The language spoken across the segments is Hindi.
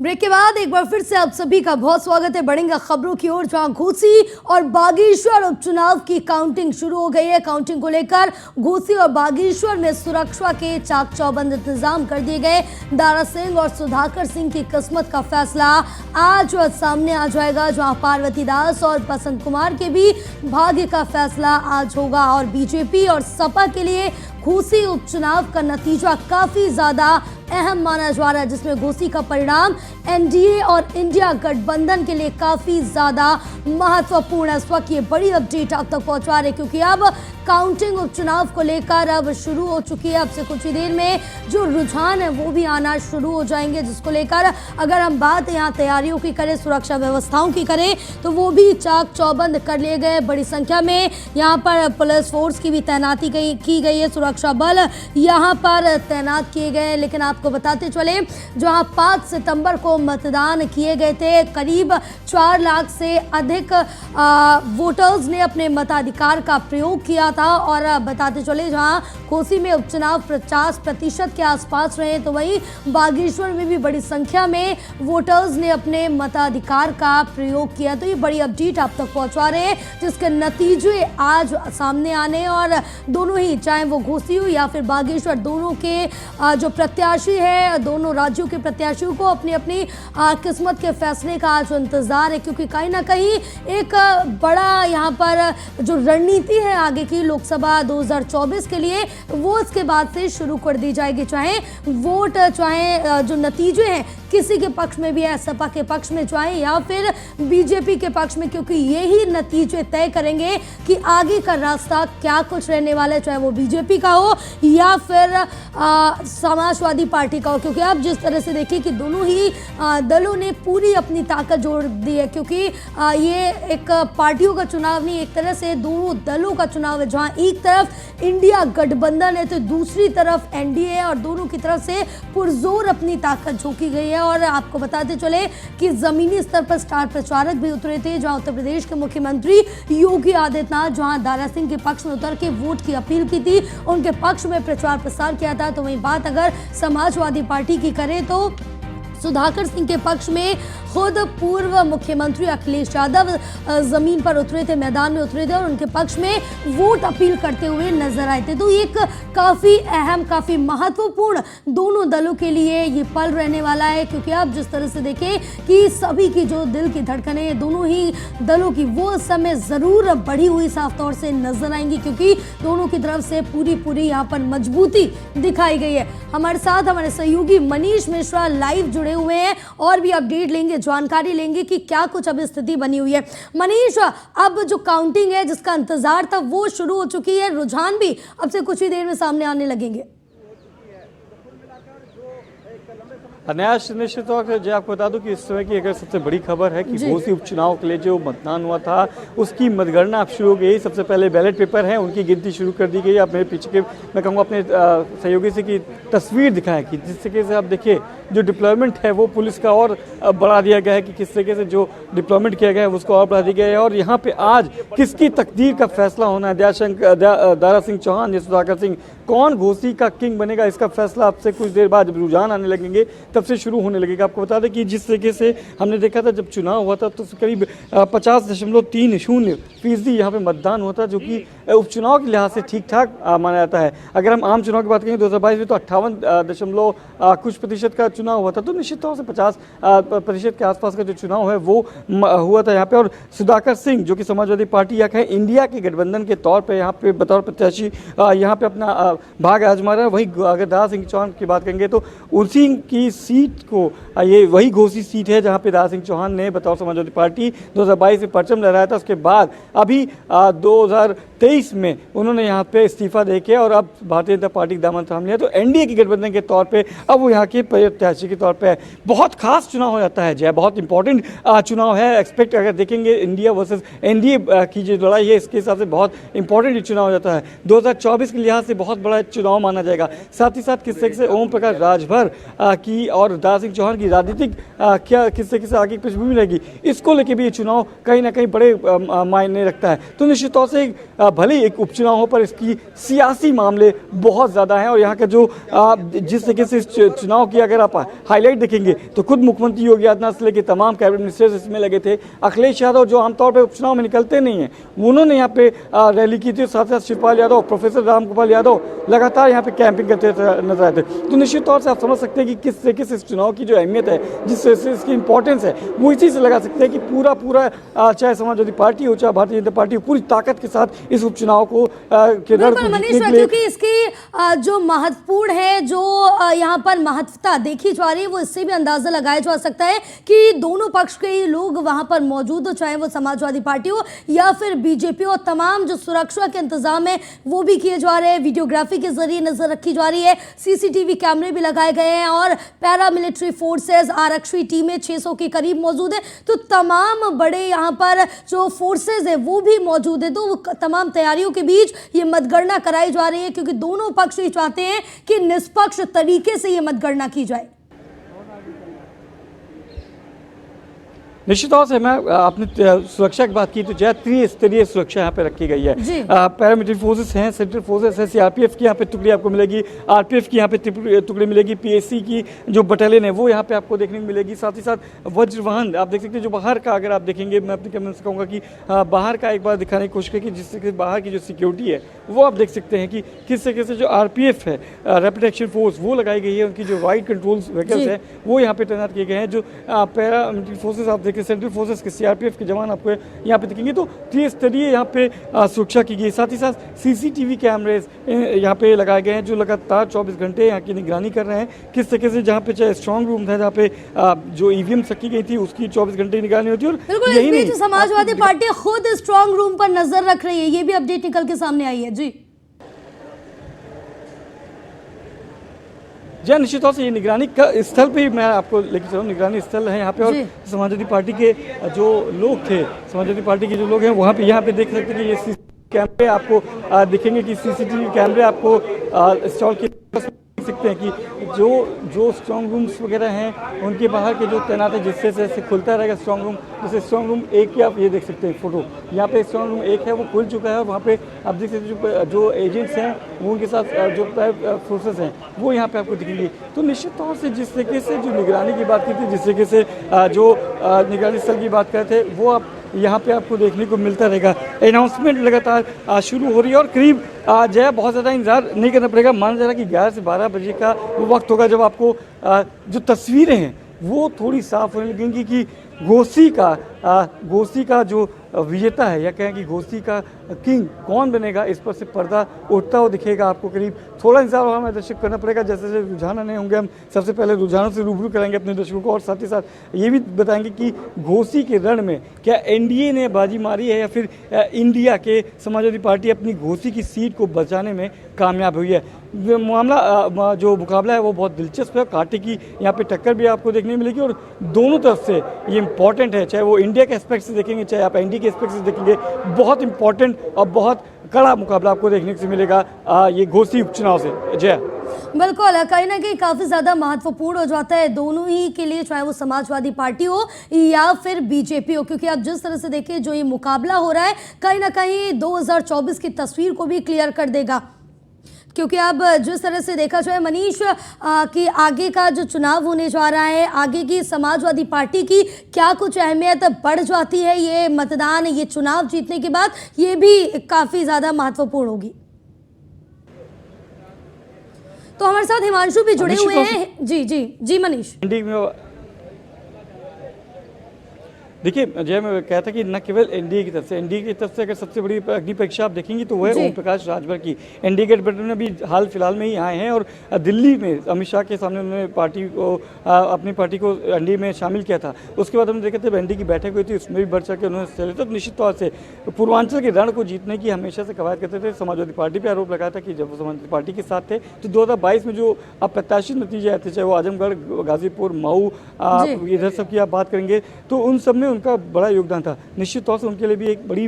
ब्रेक के बाद एक बार फिर से आप सभी का बहुत स्वागत है। बढ़ेंगे खबरों की ओर, जहां घोसी और बागेश्वर उपचुनाव की काउंटिंग शुरू हो गई है। काउंटिंग को लेकर घोसी और बागेश्वर में सुरक्षा के चाक चौबंद इंतजाम कर दिए गए। दारा सिंह और सुधाकर सिंह की किस्मत का फैसला आज सामने आ जाएगा, जहां पार्वती दास और बसंत कुमार के भी भाग्य का फैसला आज होगा। और बीजेपी और सपा के लिए घोसी उपचुनाव का नतीजा काफी ज्यादा अहम माना जा रहा है, जिसमें घोसी का परिणाम एनडीए और इंडिया गठबंधन के लिए काफी ज्यादा महत्वपूर्ण है। इस वक्त ये बड़ी अपडेट आप तक पहुंचा रहे, क्योंकि अब काउंटिंग उपचुनाव को लेकर अब शुरू हो चुकी है। अब से कुछ ही देर में जो रुझान है वो भी आना शुरू हो जाएंगे, जिसको लेकर अगर हम बात यहाँ तैयारियों की करें, सुरक्षा व्यवस्थाओं की करें, तो वो भी चाक चौबंद कर लिए गए। बड़ी संख्या में यहाँ पर पुलिस फोर्स की भी तैनाती की गई है, सुरक्षा बल यहाँ पर तैनात किए गए। लेकिन आपको बताते चले, जहाँ 5 सितंबर को मतदान किए गए थे, करीब 4 लाख से अधिक वोटर्स ने अपने मताधिकार का प्रयोग किया था। और बताते चले, जहां घोसी में उपचुनाव 50% के आसपास रहे, तो वहीं बागेश्वर में भी बड़ी संख्या में वोटर्स ने अपने मताधिकार का प्रयोग किया। तो ये बड़ी अपडेट आप तक पहुंचा रहे हैं, जिसके नतीजे आज सामने आने, और दोनों ही, चाहे वो घोसी हो या फिर बागेश्वर, दोनों के जो प्रत्याशी है, दोनों राज्यों के प्रत्याशियों को अपनी अपनी किस्मत के फैसले का आज इंतजार है। क्योंकि कहीं ना कहीं एक बड़ा यहाँ पर जो रणनीति है आगे की लोकसभा 2024 के लिए, वो इसके बाद से शुरू कर दी जाएगी। चाहे वोट, चाहे जो नतीजे हैं किसी के पक्ष में भी है, सपा के पक्ष में चाहे या फिर बीजेपी के पक्ष में, क्योंकि यही नतीजे तय करेंगे कि आगे का रास्ता क्या कुछ रहने वाला है, चाहे वो बीजेपी का हो या फिर समाजवादी पार्टी का हो। क्योंकि अब जिस तरह से देखिए कि दोनों ही दलों ने पूरी अपनी ताकत जोड़ दी है, क्योंकि ये एक पार्टियों का चुनाव नहीं, एक तरह से दोनों दलों का चुनाव है, जहां एक तरफ इंडिया गठबंधन है तो दूसरी तरफ एनडीए है, और दोनों की तरफ से पुरजोर अपनी ताकत झोंकी गई है। और आपको बताते चले कि जमीनी स्तर पर स्टार प्रचारक भी उतरे थे, जहां उत्तर प्रदेश के मुख्यमंत्री योगी आदित्यनाथ जहां दारा सिंह के पक्ष में उतर के वोट की अपील की थी, उनके पक्ष में प्रचार प्रसार किया था। तो वहीं बात अगर समाजवादी पार्टी की करें, तो सुधाकर सिंह के पक्ष में खुद पूर्व मुख्यमंत्री अखिलेश यादव जमीन पर उतरे थे, मैदान में उतरे थे, और उनके पक्ष में वोट अपील करते हुए नजर आए थे। तो एक काफी अहम, काफी महत्वपूर्ण दोनों दलों के लिए ये पल रहने वाला है। क्योंकि आप जिस तरह से देखें कि सभी की जो दिल की धड़कनें दोनों ही दलों की, वो इस समय जरूर बढ़ी हुई साफ तौर से नजर आएंगी, क्योंकि दोनों की तरफ से पूरी यहाँ पर मजबूती दिखाई गई है। हमारे साथ हमारे सहयोगी मनीष मिश्रा लाइव जुड़े हुए हैं, और भी अपडेट लेंगे, जानकारी लेंगे कि क्या कुछ अब स्थिति बनी हुई है। मनीष, अब जो काउंटिंग है जिसका इंतजार था वो शुरू हो चुकी है, रुझान भी अब से कुछ ही देर में सामने आने लगेंगे। अनायास निश्चित तौर से आपको बता दूं कि इस समय की अगर सबसे बड़ी खबर है कि घोसी उपचुनाव के लिए जो मतदान हुआ था उसकी मतगणना अब शुरू हो गई। सबसे पहले बैलेट पेपर है, उनकी गिनती शुरू कर दी गई। अब मेरे पीछे के मैं कहूँगा अपने सहयोगी से की तस्वीर दिखाएं कि जिस तरीके से आप देखिए जो डिप्लॉयमेंट है वो पुलिस का और बढ़ा दिया गया है, कि किस तरीके से जो डिप्लॉयमेंट किया गया है उसको और बढ़ा दिया गया है। और यहाँ पे आज किसकी तकदीर का फैसला होना है, दारा सिंह चौहान या सुधाकर सिंह, कौन घोसी का किंग बनेगा, इसका फैसला आपसे कुछ देर बाद जब रुझान आने लगेंगे तब से शुरू होने लगेगा। आपको बता दें कि जिस तरीके से हमने देखा था जब चुनाव हुआ था, तो करीब 50.30% यहाँ पे मतदान हुआ था, जो कि उपचुनाव के लिहाज से ठीक ठाक माना जाता है। अगर हम आम चुनाव की बात करें 2022 में, तो 58 कुछ प्रतिशत का चुनाव हुआ था। तो निश्चित तौर से 50% के आसपास का जो चुनाव है वो हुआ था यहाँ पे। और सुधाकर सिंह जो कि समाजवादी पार्टी या कहें इंडिया के गठबंधन के तौर पे यहाँ पे बतौर प्रत्याशी यहाँ पे अपना भाग आजमा रहा है। वही अगर दारा सिंह चौहान की बात करेंगे तो उसी की सीट को, ये वही घोसी सीट है जहाँ पे दारा सिंह चौहान ने बतौर समाजवादी पार्टी 2022 में परचम लहराया था। उसके बाद अभी 2023 में उन्होंने यहाँ पे इस्तीफा देके और अब भारतीय जनता पार्टी दामन थाम लिया। तो एनडीए के गठबंधन के तौर पे अब वो यहाँ के प्रत्याशी के तौर पे बहुत खास चुनाव हो जाता है, जय बहुत इंपॉर्टेंट चुनाव है। एक्सपेक्ट अगर देखेंगे इंडिया वर्सेस एनडीए की जो लड़ाई है, इसके हिसाब से बहुत इंपॉर्टेंट चुनाव हो जाता है। 2024 के लिहाज से बहुत बड़ा चुनाव माना जाएगा। साथ ही साथ किस तरीके से ओम प्रकाश राजभर की और दारा सिंह चौहान की राजनीतिक क्या किस तरीके से आगे पृष्ठभूमि रहेगी, इसको लेके भी ये चुनाव कहीं ना कहीं बड़े मायने रखता है। तो निश्चित तौर से भले ही एक उपचुनाव हो पर इसकी सियासी मामले बहुत ज़्यादा हैं। और यहाँ का जो जिस तरीके से इस चुनाव की अगर आप हाईलाइट देखेंगे तो खुद मुख्यमंत्री योगी आदित्यनाथ से लेकर तमाम कैबिनेट मिनिस्टर्स इसमें लगे थे। अखिलेश यादव जो आमतौर पर उपचुनाव में निकलते नहीं हैं, उन्होंने यहाँ पे रैली की थी। साथ साथ शिवपाल यादव, प्रोफेसर रामगोपाल यादव लगातार यहाँ पे कैंपिंग करते नजर आए थे। तो निश्चित तौर से आप समझ सकते हैं कि किस तरीके से इस चुनाव की जो अहमियत है, जिस तरह से इसकी इंपॉर्टेंस है, वो इसी से लगा सकते हैं कि पूरा चाहे समाजवादी पार्टी हो, चाहे भारतीय जनता पार्टी हो, पूरी ताकत के साथ इस उपचुनाव को के रण को जीतने के लिए, क्योंकि इसकी जो महत्वपूर्ण है, जो यहाँ पर महत्वता देखी जा रही है, वो इससे भी अंदाजा लगाया जा सकता है कि दोनों पक्ष के ही लोग वहां पर मौजूद हो, चाहे वो समाजवादी पार्टी हो या फिर बीजेपी हो। तमाम जो सुरक्षा के इंतजाम है वो भी किए जा रहे हैं, वीडियोग्राफी के जरिए नजर रखी जा रही है, सीसीटीवी कैमरे भी लगाए गए हैं और पैरामिलिट्री फोर्सेस, आरक्षी टीमें 600 के करीब मौजूद है। तो तमाम बड़े यहाँ पर जो फोर्सेज है वो भी मौजूद है। तो तमाम तैयारियों के बीच ये मतगणना कराई जा रही है, क्योंकि दोनों पक्ष ये चाहते हैं कि निष्पक्ष तरीके से ये मतगणना की जाए। निश्चित तौर से मैं आपने सुरक्षा की बात की तो जो त्रिस्तरीय सुरक्षा यहाँ पे रखी गई है। पैरामिलिट्री फोर्सेस हैं, सेंट्रल फोर्सेस है, सीआरपीएफ की यहाँ पे टुकड़ी आपको मिलेगी, आरपीएफ की यहाँ पे टुकड़ी मिलेगी, पीएससी की जो बटालियन है वो यहाँ पे आपको देखने को मिलेगी। साथ ही साथ वज्र वाहन आप देख सकते हैं। जो बाहर का अगर आप देखेंगे, मैं अपने कैमरे से कहूँगा कि बाहर का एक बार दिखाने की कोशिश करें कि जिससे बाहर की जो सिक्योरिटी है वो आप देख सकते हैं कि किस तरीके से जो आरपीएफ है, रैपिड एक्शन फोर्स, वो लगाई गई है। उनकी जो राइड कंट्रोल व्हीकल्स है वो यहाँ पे तैनात किए गए हैं। जो पैरामिलिट्री फोर्सेस आप कि सेंट्रल फोर्सेस के सीआरपीएफ के जवान आपको यहाँ पे दिखेंगे। तो त्रिस्तरीय यहाँ पे सुरक्षा की गई। साथ ही साथ सीसीटीवी कैमरेज यहाँ पे लगाए गए हैं जो लगातार 24 घंटे यहाँ की निगरानी कर रहे हैं। किस तरीके से जहाँ पे चाहे स्ट्रांग रूम था, जहाँ पे जो ईवीएम रखी गई थी उसकी 24 घंटे निगरानी होती है। और यही नहीं, समाजवादी पार्टी खुद स्ट्रांग रूम पर नजर रख रही है, ये भी अपडेट निकल के सामने आई है। जी जी, निश्चित तौर से ये निगरानी का स्थल पे ही मैं आपको लेकर चलूँ। निगरानी स्थल है यहाँ पे और समाजवादी पार्टी के जो लोग थे, समाजवादी पार्टी के जो लोग हैं वहाँ पे यहाँ पे देख सकते हैं कि ये कैमरे आपको दिखेंगे कि सीसीटीवी कैमरे आपको इंस्टॉल किए सकते हैं कि जो स्ट्रांग रूम्स वगैरह हैं उनके बाहर के जो तैनात है, जिससे से खुलता रहेगा स्ट्रांग रूम। जैसे स्ट्रांग रूम 1 की आप ये देख सकते हैं फोटो, यहाँ पे स्ट्रांग रूम 1 है वो खुल चुका है और वहाँ पे आप देख सकते हैं जो एजेंट्स हैं वो उनके साथ जो फोर्सेस हैं वो यहाँ पे आपको दिखेंगे। तो निश्चित तौर से जिस तरीके से जो निगरानी की बात की थी, जिस तरीके से जो निगरानी स्थल की बात कर रहे थे, वो आप यहाँ पे आपको देखने को मिलता रहेगा। अनाउंसमेंट लगातार शुरू हो रही है और करीब जो है बहुत ज़्यादा इंतजार नहीं करना पड़ेगा। माना जा रहा है कि 11 से 12 बजे का वो वक्त होगा जब आपको जो तस्वीरें हैं वो थोड़ी साफ होने लगेंगी कि घोसी का जो विजेता है या कहें कि घोसी का किंग कौन बनेगा, इस पर से पर्दा उठता हुआ दिखेगा आपको। करीब थोड़ा इंतजार और हमें दर्शक करना पड़ेगा। जैसे जैसे रुझान नहीं होंगे, हम सबसे पहले रुझानों से रूबरू कराएंगे अपने दर्शकों को और साथ ही साथ ये भी बताएंगे कि घोसी के रण में क्या एनडीए ने बाजी मारी है या फिर इंडिया के समाजवादी पार्टी अपनी घोसी की सीट को बचाने में कामयाब हुई है। मामला जो मुकाबला है वो बहुत दिलचस्प है। कांटे की यहाँ पे टक्कर भी आपको देखने मिलेगी और दोनों तरफ से ये इंपॉर्टेंट है, चाहे वो इंडिया के एस्पेक्ट से देखेंगे चाहे आप एनडीए के एस्पेक्ट से देखेंगे, बहुत इंपॉर्टेंट और बहुत कड़ा मुकाबला आपको देखने को मिलेगा ये घोसी उपचुनाव से। जय बिल्कुल, कहीं ना कहीं काफ़ी ज़्यादा महत्वपूर्ण हो जाता है दोनों ही के लिए, चाहे वो समाजवादी पार्टी हो या फिर बीजेपी हो, क्योंकि आप जिस तरह से देखिए जो ये मुकाबला हो रहा है कहीं ना कहीं 2024 की तस्वीर को भी क्लियर कर देगा। क्योंकि अब जिस तरह से देखा जाए मनीष कि आगे का जो चुनाव होने जा रहा है, आगे की समाजवादी पार्टी की क्या कुछ अहमियत बढ़ जाती है ये मतदान, ये चुनाव जीतने के बाद, ये भी काफ़ी ज़्यादा महत्वपूर्ण होगी। तो हमारे साथ हिमांशु भी जुड़े हुए हैं। जी मनीष। देखिए जय, मैं कहता था कि न केवल एनडीए की तरफ से अगर सबसे बड़ी अग्नि परीक्षा आप देखेंगी तो वो है ओम प्रकाश राजभर की। एनडीए गठबंधन में भी हाल फिलहाल में ही आए हैं और दिल्ली में अमित शाह के सामने उन्होंने अपनी पार्टी को एनडीए में शामिल किया था। उसके बाद हमने देखा था एनडीए की बैठक हुई थी, उसमें भी बढ़ चढ़ के उन्होंने हिस्सा लिया। तो निश्चित तौर से पूर्वांचल के रण को जीतने की हमेशा से कवायद करते थे। समाजवादी पार्टी पर आरोप लगाया था कि जब वो समाजवादी पार्टी के साथ थे तो 2022 में जो अप्रत्याशित नतीजे आए थे, चाहे वो आजमगढ़, गाजीपुर, मऊ, इधर सब की आप बात करेंगे तो उन सब में उनका बड़ा योगदान था। निश्चित तौर से उनके लिए भी एक बड़ी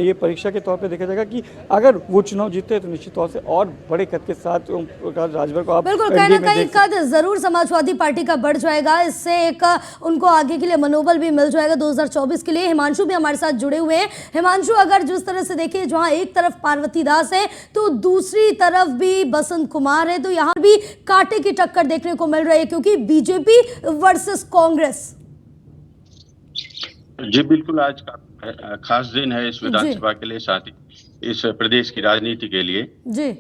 ये परीक्षा के तौर पे देखा जाएगा कि अगर वो चुनाव जीते हैं तो निश्चित तौर से और बड़े कद के साथ ओम प्रकाश राजभर को आप बिल्कुल कहीं ना कहीं कद जरूर समाजवादी पार्टी का बढ़ जाएगा। इससे एक उनको आगे के लिए मनोबल भी मिल जाएगा 2024 के लिए। हिमांशु भी हमारे साथ जुड़े हुए हैं। हिमांशु, अगर जिस तरह से देखें जहां एक तरफ पार्वती दास है तो दूसरी तरफ भी बसंत कुमार है, तो यहाँ भी कांटे की टक्कर देखने को मिल रही है क्योंकि बीजेपी वर्सेस कांग्रेस। जी बिल्कुल, आज का खास दिन है इस विधानसभा के लिए, साथ ही इस प्रदेश की राजनीति के लिए। जी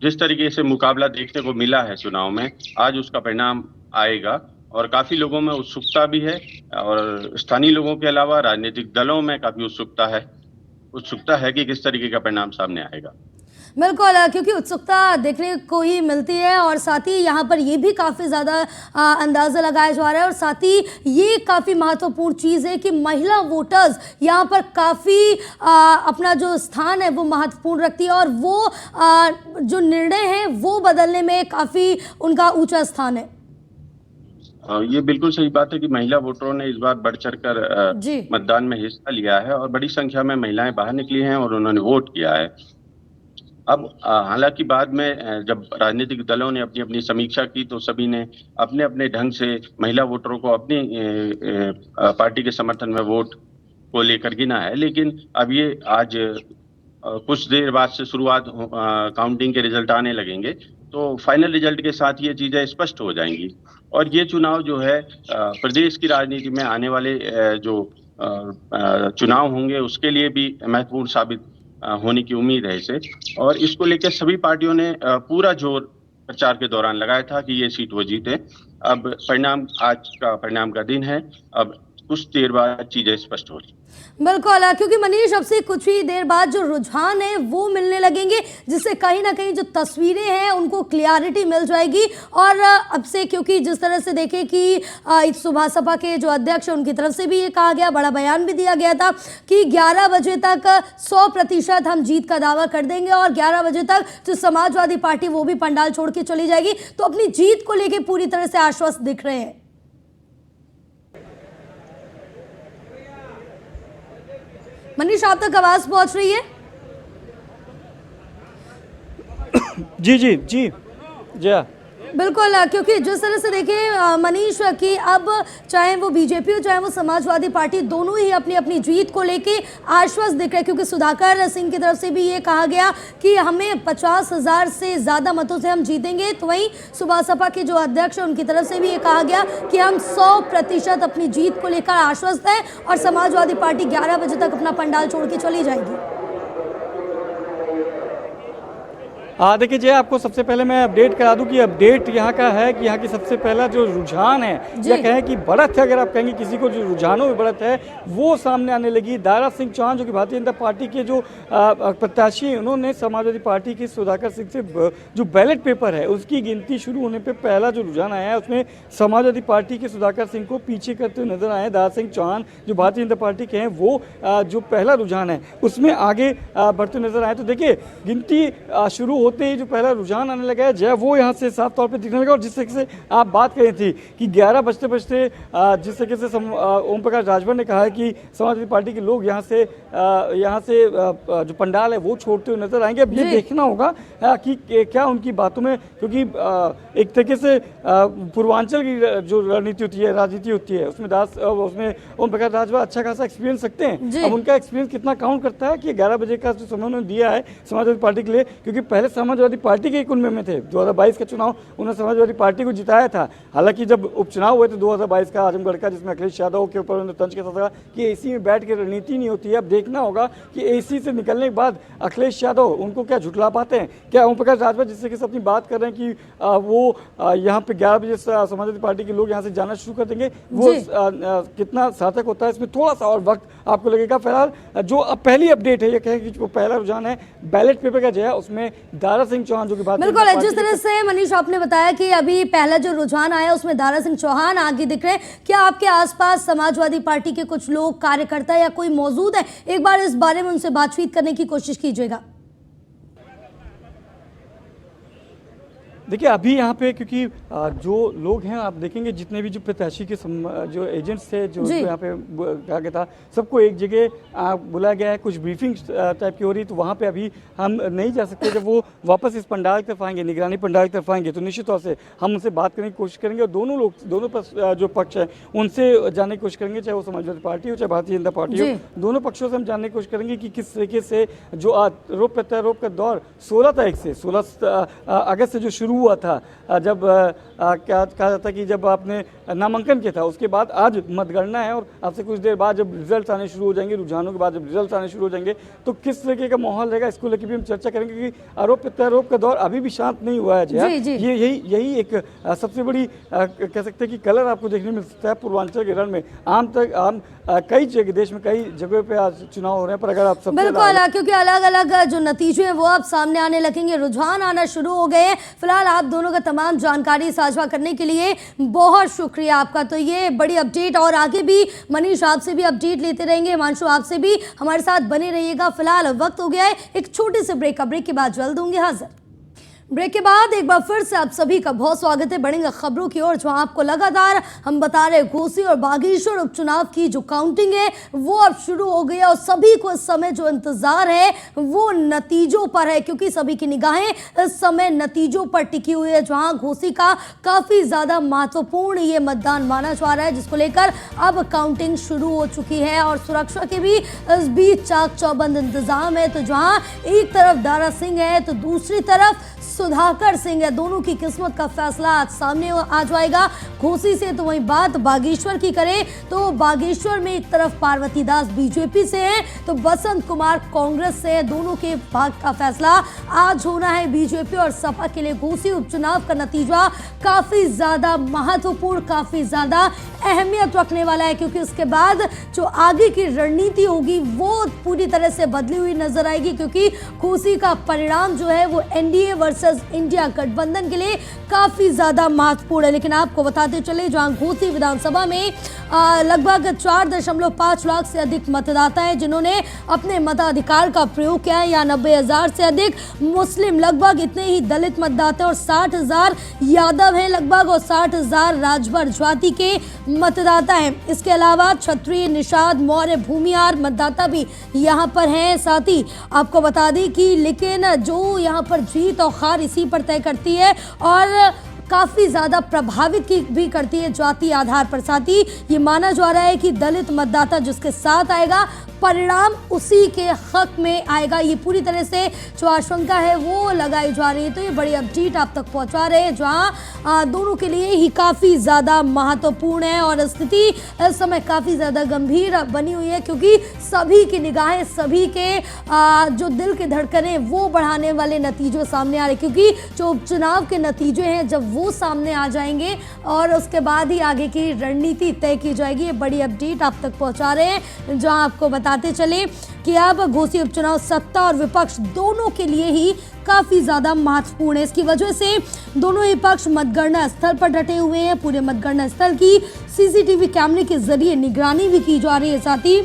जिस तरीके से मुकाबला देखने को मिला है चुनाव में, आज उसका परिणाम आएगा और काफी लोगों में उत्सुकता भी है और स्थानीय लोगों के अलावा राजनीतिक दलों में काफी उत्सुकता है कि किस तरीके का परिणाम सामने आएगा। बिल्कुल, क्योंकि उत्सुकता देखने को ही मिलती है और साथ ही यहाँ पर ये भी काफ़ी ज़्यादा अंदाज़ा लगाया जा रहा है और साथ ही ये काफ़ी महत्वपूर्ण चीज़ है कि महिला वोटर्स यहाँ पर काफ़ी अपना जो स्थान है वो महत्वपूर्ण रखती है और वो जो निर्णय है वो बदलने में काफ़ी उनका ऊंचा स्थान है। ये बिल्कुल सही बात है कि महिला वोटरों ने इस बार बढ़ चढ़ कर मतदान में हिस्सा लिया है और बड़ी संख्या में महिलाएं बाहर निकली हैं और उन्होंने वोट किया है। अब हालांकि बाद में जब राजनीतिक दलों ने अपनी अपनी समीक्षा की तो सभी ने अपने अपने ढंग से महिला वोटरों को अपनी पार्टी के समर्थन में वोट को लेकर गिना है। लेकिन अब ये आज कुछ देर बाद से शुरुआत काउंटिंग के रिजल्ट आने लगेंगे तो फाइनल रिजल्ट के साथ ये चीजें स्पष्ट हो जाएंगी और ये चुनाव जो है प्रदेश की राजनीति में आने वाले जो चुनाव होंगे उसके लिए भी महत्वपूर्ण साबित होने की उम्मीद है इसे। और इसको लेकर सभी पार्टियों ने पूरा जोर प्रचार के दौरान लगाया था कि ये सीट वो जीते। अब आज का परिणाम का दिन है, अब कुछ देर बाद चीजें स्पष्ट हो रही। बिल्कुल, क्योंकि मनीष अब से कुछ ही देर बाद जो रुझान है वो मिलने लगेंगे जिससे कहीं ना कहीं जो तस्वीरें हैं उनको क्लियरिटी मिल जाएगी। और अब से क्योंकि जिस तरह से देखें कि सुबह सपा के जो अध्यक्ष हैं उनकी तरफ से भी ये कहा गया, बड़ा बयान भी दिया गया था कि 11 बजे तक 100% हम जीत का दावा कर देंगे और 11 बजे तक जो समाजवादी पार्टी वो भी पंडाल छोड़ के चली जाएगी। तो अपनी जीत को लेकर पूरी तरह से आश्वस्त दिख रहे हैं। मनीष, आप तक आवाज पहुंच रही है? जी जी जी जी बिल्कुल, क्योंकि जिस तरह से देखें मनीष कि अब चाहे वो बीजेपी हो चाहे वो समाजवादी पार्टी, दोनों ही अपनी अपनी जीत को लेके आश्वस्त दिख रहे हैं क्योंकि सुधाकर सिंह की तरफ से भी ये कहा गया कि हमें 50,000 से ज़्यादा मतों से हम जीतेंगे। तो वहीं सुबह सपा के जो अध्यक्ष हैं उनकी तरफ से भी ये कहा गया कि हम 100% अपनी जीत को लेकर आश्वस्त हैं और समाजवादी पार्टी 11 बजे तक अपना पंडाल छोड़ के चली जाएगी। देखिए जय, आपको सबसे पहले मैं अपडेट करा दूं कि अपडेट यहाँ का है कि यहाँ की सबसे पहला जो रुझान है या कहें कि बढ़त है, अगर आप कहेंगे किसी को जो रुझानों में बढ़त है वो सामने आने लगी। दारा सिंह चौहान जो कि भारतीय जनता पार्टी के जो प्रत्याशी हैं उन्होंने समाजवादी पार्टी के सुधाकर सिंह से जो बैलेट पेपर है उसकी गिनती शुरू होने पर पहला जो रुझान आया है उसमें समाजवादी पार्टी के सुधाकर सिंह को पीछे करते हुए नजर आए। दारा सिंह चौहान जो भारतीय जनता पार्टी के हैं वो जो पहला रुझान है उसमें आगे बढ़ते नजर आए। तो देखिए गिनती शुरू होते ही जो पहला रुझान आने लगा है जय वो यहाँ से साफ तौर पे दिखने लगा। और जिस तरीके से आप बात करी थी कि 11 बजते बजते जिस तरीके से ओम प्रकाश राजभर ने कहा है कि समाजवादी पार्टी के लोग यहाँ से जो पंडाल है वो छोड़ते हुए नजर आएंगे। अब ये देखना होगा कि क्या उनकी बातों में, क्योंकि एक तरीके से पूर्वांचल की जो रणनीति होती है, राजनीति होती है, उसमें ओम प्रकाश राजभर अच्छा खासा एक्सपीरियंस रखते हैं। अब उनका एक्सपीरियंस कितना काउंट करता है कि 11 बजे का जो समय उन्होंने दिया है समाजवादी पार्टी के लिए, क्योंकि पहले समाजवादी पार्टी के कुंभे में थे। 2022 का चुनाव उन्होंने समाजवादी पार्टी को जिताया था। हालांकि जब उपचुनाव हुए थे 2022 का आजमगढ़ का, जिसमें अखिलेश यादव के ऊपर उन्होंने तंज के साथ कहा कि एसी में बैठ के रणनीति नहीं होती है। अब देखना होगा कि एसी से निकलने के बाद अखिलेश यादव उनको क्या झुठला पाते हैं, क्या ओम प्रकाश राजभर जिससे कि अपनी बात कर रहे हैं कि वो यहाँ पे 11 बजे समाजवादी पार्टी के लोग यहाँ से जाना शुरू कर देंगे, वो कितना सार्थक होता है इसमें थोड़ा सा और वक्त आपको लगेगा। फिलहाल जो पहली अपडेट है ये कहें कि जो पहला रुझान है बैलेट पेपर का जो है उसमें दारा सिंह चौहान जो की बात बिल्कुल जिस तरह से मनीष आपने बताया कि अभी पहला जो रुझान आया उसमें दारा सिंह चौहान आगे दिख रहे हैं, क्या आपके आसपास समाजवादी पार्टी के कुछ लोग, कार्यकर्ता या कोई मौजूद है? एक बार इस बारे में उनसे बातचीत करने की कोशिश कीजिएगा। देखिए अभी यहाँ पे क्योंकि जो लोग हैं आप देखेंगे जितने भी जो प्रत्याशी के जो एजेंट्स थे जो यहाँ पे कहा गया था सबको एक जगह बुलाया गया है, कुछ ब्रीफिंग टाइप की हो रही, तो वहाँ पे अभी हम नहीं जा सकते। जब वो वापस इस पंडाल की तरफ आएंगे, निगरानी पंडाल की तरफ आएंगे, तो निश्चित तौर से हम उनसे बात करने की कोशिश करेंगे और दोनों जो पक्ष है उनसे जानने की कोशिश करेंगे, चाहे वो समाजवादी पार्टी हो चाहे भारतीय जनता पार्टी हो, दोनों पक्षों से हम जानने की कोशिश करेंगे कि किस तरीके से जो आरोप प्रत्यारोप का दौर 16 अगस्त से जो शुरू हुआ था, जब क्या कहा जाता है कि जब आपने नामांकन किया था उसके बाद आज मतगणना है और आपसे कुछ देर बाद जब रिजल्ट आने शुरू हो जाएंगे, रुझानों के बाद जब रिजल्ट आने शुरू हो जाएंगे, तो किस तरीके का माहौल रहेगा इसको लेकर भी हम चर्चा करेंगे, क्योंकि आरोप प्रत्यारोप का दौर अभी भी शांत नहीं हुआ है। यही एक सबसे बड़ी कह सकते हैं कि कलर आपको देखने मिल सकता है पूर्वांचल के रण में। आम कई जगह देश में कई जगहों पे आज चुनाव हो रहे हैं, पर अगर आप सब बिल्कुल, क्योंकि अलग अलग जो नतीजे हैं वो अब सामने आने लगेंगे, रुझान आना शुरू हो गए। फिलहाल आप दोनों का तमाम जानकारी साझा करने के लिए बहुत शुक्रिया आपका। तो ये बड़ी अपडेट, और आगे भी मनीष आपसे भी अपडेट लेते रहेंगे, हिमांशु आपसे भी, हमारे साथ बने रहिएगा। फिलहाल वक्त हो गया है एक छोटे से ब्रेक का। ब्रेक के बाद जल्द होंगे हाजिर। ब्रेक के बाद एक बार फिर से आप सभी का बहुत स्वागत है बढ़ेंगे खबरों की ओर, जहां आपको लगातार हम बता रहे घोसी और बागेश्वर उपचुनाव की जो काउंटिंग है वो अब शुरू हो गई है और सभी को इस समय जो इंतजार है वो नतीजों पर है, क्योंकि सभी की निगाहें इस समय नतीजों पर टिकी हुई है, जहां घोसी का काफी ज्यादा महत्वपूर्ण ये मतदान माना जा रहा है, जिसको लेकर अब काउंटिंग शुरू हो चुकी है और सुरक्षा के भी इस बीच चाक चौबंद इंतजाम है। तो जहां एक तरफ दारा सिंह है तो दूसरी तरफ सुधाकर सिंह है, दोनों की किस्मत का फैसला आज सामने आ जाएगा घोसी से। तो वहीं बात बागेश्वर की करें तो बागेश्वर में एक तरफ पार्वती दास बीजेपी से हैं तो बसंत कुमार कांग्रेस से, दोनों के भाग का फैसला आज होना है बीजेपी और सपा के लिए। घोसी उपचुनाव का नतीजा काफी ज्यादा महत्वपूर्ण, काफी ज्यादा अहमियत रखने वाला है, क्योंकि उसके बाद जो आगे की रणनीति होगी वो पूरी तरह से बदली हुई नजर आएगी, क्योंकि घोसी का परिणाम जो है वो एनडीए वर्सेस इंडिया गठबंधन के लिए काफी ज्यादा महत्वपूर्ण है। लेकिन आपको बताते चले जहां घोसी विधानसभा में लगभग 4.5 लाख से अधिक मतदाता हैं जिन्होंने अपने मताधिकार का प्रयोग किया है, या 90,000 से अधिक मुस्लिम, लगभग इतने ही दलित मतदाता और 60,000 यादव हैं लगभग, और 60,000 राजभर जाति के मतदाता हैं। इसके अलावा क्षत्रिय, निषाद, मौर्य, भूमिहार मतदाता भी यहाँ पर हैं। साथ ही आपको बता दें कि लेकिन जो यहाँ पर जीत और हार इसी पर तय करती है और काफ़ी ज़्यादा प्रभावित भी करती है जाति आधार पर। साथ ही ये माना जा रहा है कि दलित मतदाता जिसके साथ आएगा परिणाम उसी के हक में आएगा, ये पूरी तरह से जो आशंका है वो लगाई जा रही है। तो ये बड़ी अपडेट आप तक पहुंचा रहे हैं जहां दोनों के लिए ही काफ़ी ज़्यादा महत्वपूर्ण है और स्थिति इस समय काफ़ी ज़्यादा गंभीर बनी हुई है, क्योंकि सभी की निगाहें, सभी के जो दिल के धड़कनें वो बढ़ाने वाले नतीजों सामने आ रहे, क्योंकि जो उपचुनाव के नतीजे हैं जब वो सामने आ जाएंगे और उसके बाद ही आगे की रणनीति तय की जाएगी। ये बड़ी अपडेट आप तक पहुंचा रहे हैं जहां आपको बताते चले कि अब घोसी उपचुनाव सत्ता और विपक्ष दोनों के लिए ही काफी ज्यादा महत्वपूर्ण है। इसकी वजह से दोनों ही पक्ष मतगणना स्थल पर डटे हुए हैं। पूरे मतगणना स्थल की सीसीटीवी कैमरे के जरिए निगरानी भी की जा रही है। साथ ही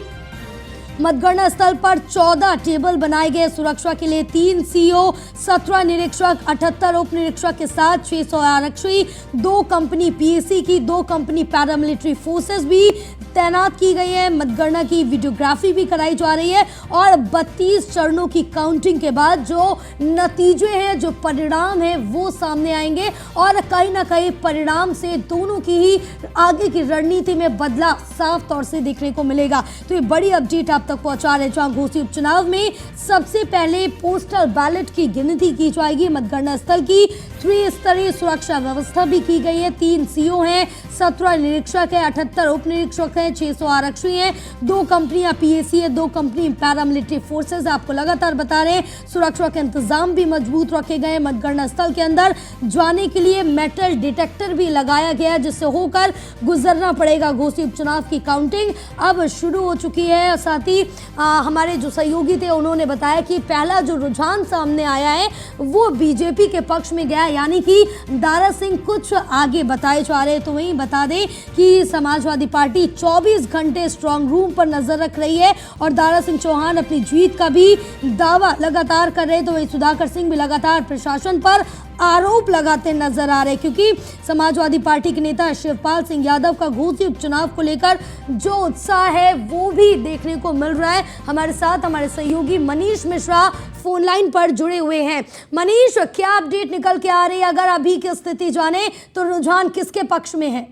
मतगणना स्थल पर 14 टेबल बनाए गए सुरक्षा के लिए, 3 सीओ, 17 निरीक्षक, 78 उप निरीक्षक के साथ 600 आरक्षी, 2 कंपनी पीएसी की, 2 कंपनी पैरामिलिट्री फोर्सेस भी तैनात की गई है। मतगणना की वीडियोग्राफी भी कराई जा रही है और 32 चरणों की काउंटिंग के बाद जो नतीजे हैं, जो परिणाम है वो सामने आएंगे और कहीं ना कहीं परिणाम से दोनों की ही आगे की रणनीति में बदलाव साफ तौर से देखने को मिलेगा। तो ये बड़ी अपडेट आप तक पहुंचा रहे हैं जहां घोसी उपचुनाव में सबसे पहले पोस्टल बैलेट की गिनती की जाएगी। मतगणना स्थल की त्रिस्तरीय सुरक्षा व्यवस्था भी की गई है। 3 सीओ हैं, 17 निरीक्षक है, 78 उप निरीक्षक है, 600 आरक्षी हैं, 2 कंपनियां पीएसी है, 2 कंपनी पैरामिलिट्री फोर्सेस। आपको लगातार बता रहे हैं सुरक्षा के इंतजाम भी मजबूत रखे गए। मतगणना स्थल के अंदर जाने के लिए मेटल डिटेक्टर भी लगाया गया है, जिससे होकर गुजरना पड़ेगा। घोसी उपचुनाव की काउंटिंग अब शुरू हो चुकी है। साथ ही हमारे जो सहयोगी थे उन्होंने बताया कि पहला जो रुझान सामने आया है वो बीजेपी के पक्ष में गया, यानी कि दारा सिंह कुछ आगे बताए जा रहे हैं। तो वहीं बता दें कि समाजवादी पार्टी 24 घंटे स्ट्रांग रूम पर नजर रख रही है और दारा सिंह चौहान अपनी जीत का भी दावा लगातार कर रहे हैं। तो वहीं सुधाकर सिंह भी लगातार प्रशासन पर आरोप लगाते नजर आ रहे, क्योंकि समाजवादी पार्टी के नेता शिवपाल सिंह यादव का घोसी उपचुनाव को लेकर जो उत्साह है वो भी देखने को मिल रहा है। हमारे साथ हमारे सहयोगी मनीष मिश्रा फोन लाइन पर जुड़े हुए हैं। मनीष, क्या अपडेट निकल के आ रही है? अगर अभी की स्थिति जाने तो रुझान किसके पक्ष में है?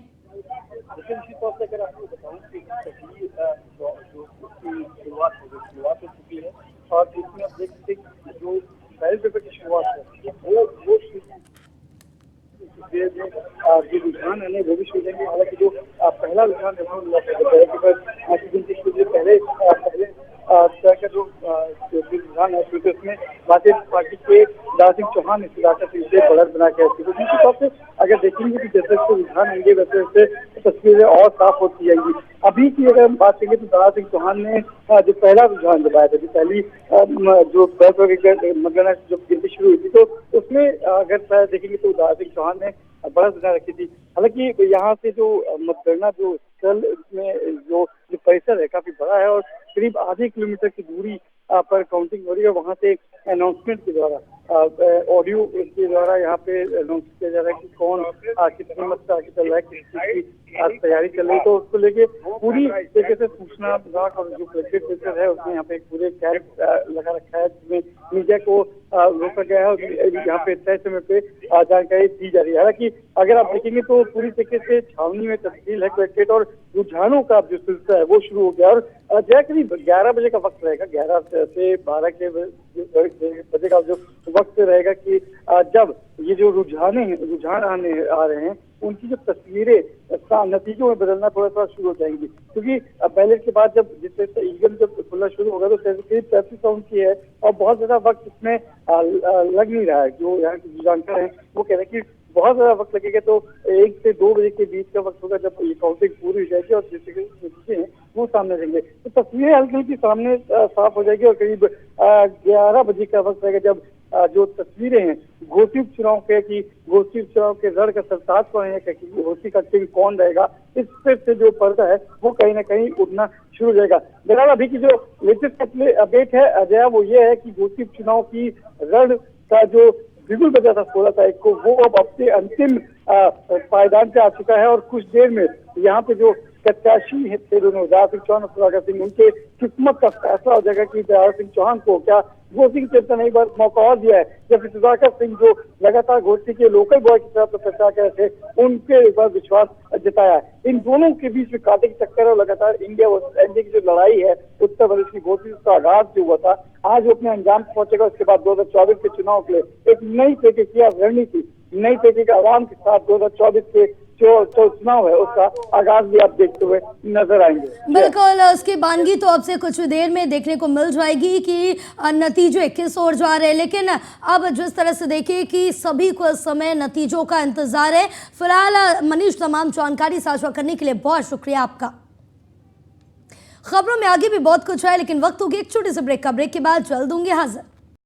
शुरुआत हो चुकी है और इसमें आप देख सकते हैं जो बैलेट पेपर की शुरुआत है वो जो रुझान है वो भी शुरू होंगे। हालांकि जो पहला रुझान है वो बैलेट पेपर पहले तरह का जो रुझान है उसमें भारतीय पार्टी के दारा सिंह चौहान ने सुधाकर सिंह से बढ़त बना के तो निश्चित तौर से अगर देखेंगे कि जैसे जैसे रुझान होंगे वैसे वैसे तस्वीरें और साफ होती जाएंगी। अभी की अगर हम बात करेंगे तो दारा सिंह चौहान ने जो पहला रुझान दबाया था, जो पहली जो मतगणना जब गिनती शुरू हुई थी तो उसमें अगर देखेंगे तो दारा सिंह चौहान ने बढ़त बना रखी थी। हालांकि यहाँ से जो मतगणना जो स्थल इसमें जो परिसर है काफी बड़ा है और करीब आधे किलोमीटर की दूरी पर काउंटिंग हो रही है। वहाँ से अनाउंसमेंट के द्वारा ऑडियो के द्वारा यहाँ पे अनाउंस किया जा रहा है कि कौन कितने मत से आगे चल रहा है, किसकी तैयारी चल रही है। तो उसको लेके पूरी तरीके से सूचना विभाग और जो कलेक्ट्रेट सेंटर है उसमें यहाँ पे एक पूरे कैंप लगा रखा है जिसमें मीडिया को रोका गया है और यहाँ पे तय समय पे जानकारी दी जा रही है। हालांकि अगर आप देखेंगे तो पूरी तरीके से छावनी में तब्दील है कलेक्ट्रेट और रुझानों का जो सिलसिला है वो शुरू हो गया और जो करीब 11 बजे का वक्त रहेगा, 11 से 12 के बजे का जो वक्त रहेगा कि जब ये जो रुझान आ रहे हैं उनकी जो तस्वीरें नतीजों में बदलना थोड़ा सा शुरू हो जाएंगी। क्योंकि बैलेट के बाद जब जिससे ईवीएम जब खुलना शुरू होगा तो करीब 35 राउंड की है और बहुत ज्यादा वक्त इसमें लग नहीं रहा है। जो यहाँ के जानकार हैं वो कह रहे हैं कि बहुत ज्यादा वक्त लगेगा, तो 1 से 2 बजे के बीच का वक्त होगा जब ये काउंटिंग पूरी हो जाएगी और जिससे नतीजे हैं वो सामने रहेंगे। तो तस्वीरें हल्की हल्की सामने साफ हो जाएगी और करीब 11 बजे का वक्त रहेगा जब जो तस्वीरें हैं घोसी उपचुनाव की घोसी उपचुनाव के रण का सरताज कौन है, घोसी का किंग कौन रहेगा, इस से जो पर्दा है वो कहीं ना कहीं उठना शुरू हो जाएगा। बहरहाल अभी की जो लेटेस्ट अपडेट है अजय वो ये है कि घोसी उपचुनाव की रण का जो बिगुल बजा था 16 तारीख को वो अब अपने अंतिम पायदान पे आ चुका है और कुछ देर में यहाँ पे जो प्रत्याशी थे दोनों दारा सिंह चौहान और सुधाकर सिंह उनके किस्मत का फैसला हो जाएगा कि दारा सिंह चौहान को क्या घोसी की चिंता नहीं बार मौका और दिया है, जबकि सुधाकर सिंह जो लगातार घोसी के लोकल बॉय की तरफ प्रचार कर रहे थे उनके एक बार विश्वास जताया है। इन दोनों के बीच में कांटे की टक्कर और लगातार इंडिया वर्सेस एनडीए की जो लड़ाई है उत्तर प्रदेश की घोसी का आगाज जो हुआ था आज वो अपने अंजाम पहुंचेगा। उसके बाद 2024 के चुनाव के लिए एक नई तरीके की रणनीति, नई तरीके के आवाम के साथ 2024 के जो चुनाव है उसका आगाज भी आप देखते हुए नजर आएंगे। बिल्कुल, उसकी बानगी तो अब से कुछ देर में देखने को मिल जाएगी कि नतीजे किस ओर जा रहे हैं। लेकिन अब जिस तरह से देखिए कि सभी को इस समय नतीजों का इंतजार है। फिलहाल मनीष, तमाम जानकारी साझा करने के लिए बहुत शुक्रिया आपका। खबरों में आगे भी बहुत कुछ है लेकिन वक्त होगी एक छोटे से ब्रेक का। ब्रेक के बाद जल्द होंगे हाजिर।